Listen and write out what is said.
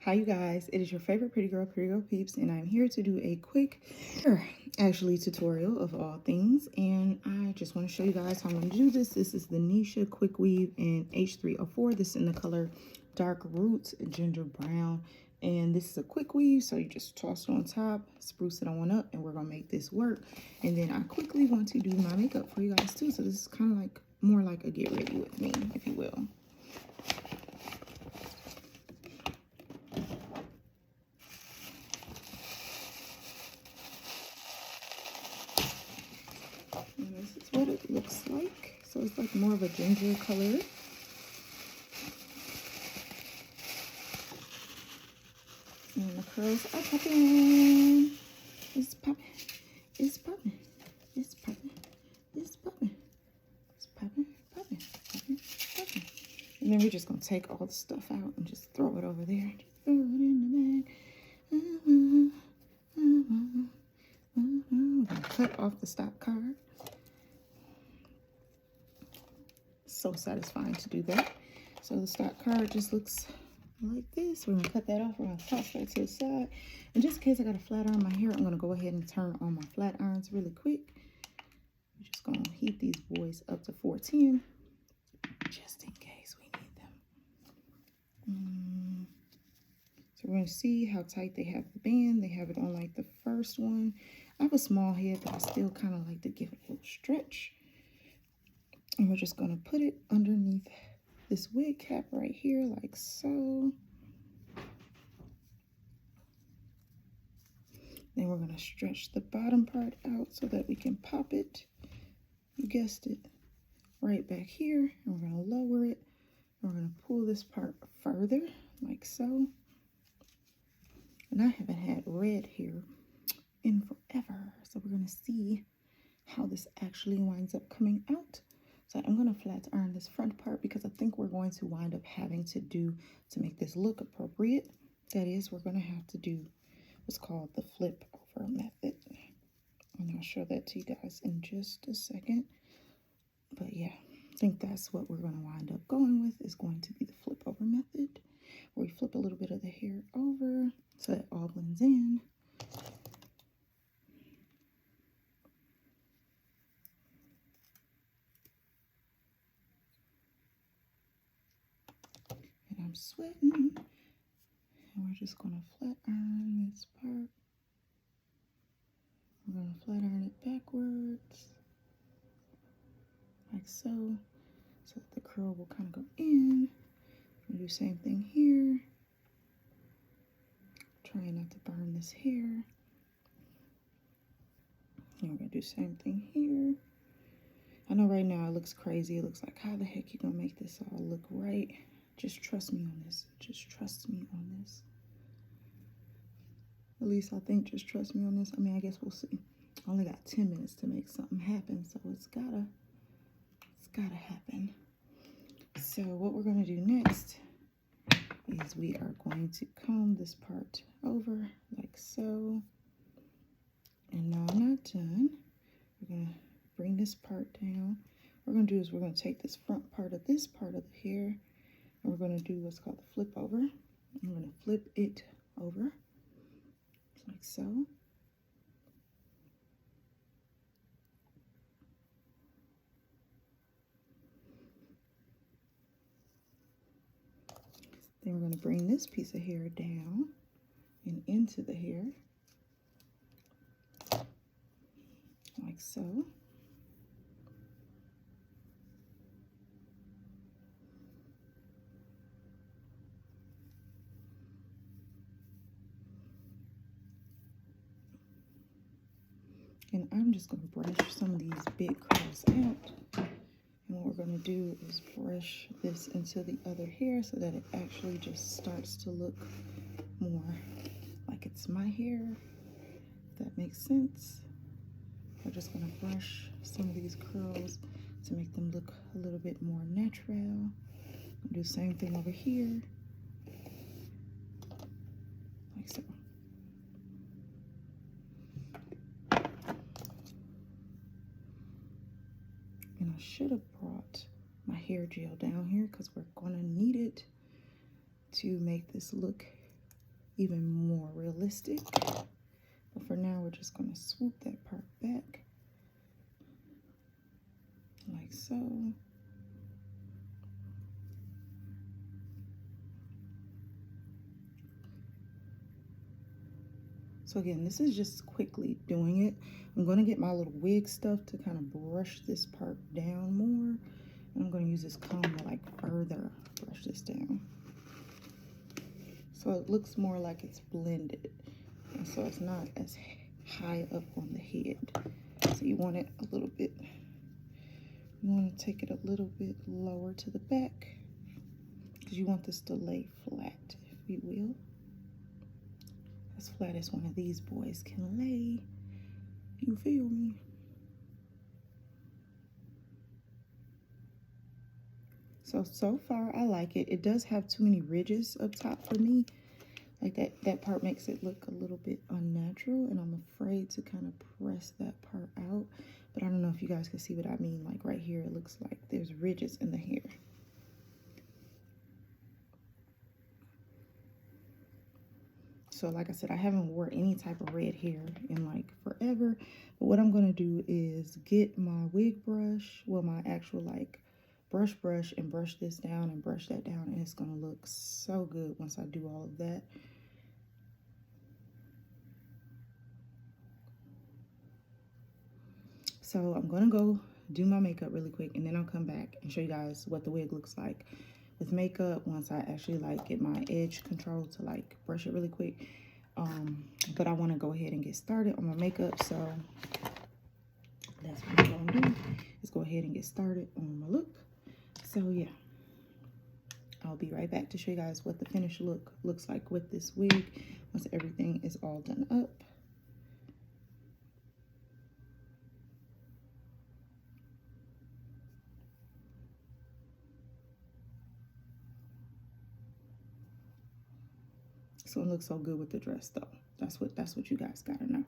Hi you guys, it is your favorite pretty girl peeps, and I'm here to do a quick tutorial of all things. And I just want to show you guys how I'm going to do this. This is the Neesha Quick Weave in H304. This is in the color Dark Roots Ginger Brown, and this is a quick weave, so you just toss it on top, spruce it on up, and we're gonna make this work. And then I quickly want to do my makeup for you guys too, so this is kind of like more like a get ready with me, if you will. And this is what it looks like. So it's like more of a ginger color. And the curls are popping. It's popping. It's popping. It's popping. It's popping. It's popping. Popping. Popping. Popping. And then we're just gonna take all the stuff out and just throw it over there. Just throw it in the bag. We're gonna cut off the stock card. So satisfying to do that. So the stock card just looks like this. We're gonna cut that off. We're gonna toss that to the side. And just in case I got a flat iron in my hair, I'm gonna go ahead and turn on my flat irons really quick. We're just gonna heat these boys up to 410, just in case we need them. So we're gonna see how tight they have the band. They have it on like the first one. I have a small head, but I still kind of like to give it a little stretch. And we're just gonna put it underneath this wig cap right here, like so. Then we're gonna stretch the bottom part out so that we can pop it, you guessed it, right back here. And we're gonna lower it. We're gonna pull this part further, like so. And I haven't had red here in forever. So we're gonna see how this actually winds up coming out. So I'm going to flat iron this front part because I think we're going to wind up having to make this look appropriate. That is, we're going to have to do what's called the flip over method. And I'll show that to you guys in just a second. But yeah, I think that's what we're going to wind up going with, is going to be the flip over method, where we flip a little bit of the hair over so it all blends in. I'm sweating, and we're just going to flat iron this part. We're going to flat iron it backwards, like so that the curl will kind of go in. We'll do the same thing here. Trying not to burn this hair. And we're going to do the same thing here. I know right now it looks crazy. It looks like, how the heck you going to make this all look right? Just trust me on this. Just trust me on this. At least I think just trust me on this. I mean, I guess we'll see. I only got 10 minutes to make something happen, so it's gotta happen. So what we're gonna do next is we are going to comb this part over like so. And no, I'm not done. We're gonna bring this part down. What we're gonna do is we're gonna take this front part of this part of the hair, and we're gonna do what's called the flip over. I'm gonna flip it over like so. Then we're going to bring this piece of hair down and into the hair, like so. And I'm just going to brush some of these big curls out. And what we're going to do is brush this into the other hair so that it actually just starts to look more like it's my hair, if that makes sense. We're just going to brush some of these curls to make them look a little bit more natural. Do the same thing over here, like so. And I should have brought my hair gel down here because we're going to need it to make this look even more realistic. But for now, we're just going to swoop that part back like so. So again, this is just quickly doing it. I'm going to get my little wig stuff to kind of brush this part down more. And I'm going to use this comb to like further brush this down. So it looks more like it's blended. And so it's not as high up on the head. So you want it a little bit, you want to take it a little bit lower to the back. Because you want this to lay flat, if you will. As flat as one of these boys can lay. You feel me? So far I like it. It does have too many ridges up top for me. Like that part makes it look a little bit unnatural, and I'm afraid to kind of press that part out. But I don't know if you guys can see what I mean. Like right here, it looks like there's ridges in the hair. So like I said, I haven't wore any type of red hair in like forever. But what I'm going to do is get my wig brush, well, my actual like brush, and brush this down and brush that down. And it's going to look so good once I do all of that. So I'm going to go do my makeup really quick, and then I'll come back and show you guys what the wig looks like with makeup once I actually like get my edge control to like brush it really quick. But I want to go ahead and get started on my makeup, so that's what I'm gonna do, is go ahead and get started on my look. So yeah, I'll be right back to show you guys what the finished look looks like with this wig once everything is all done up. So it looks so good with the dress though. That's what you guys gotta know.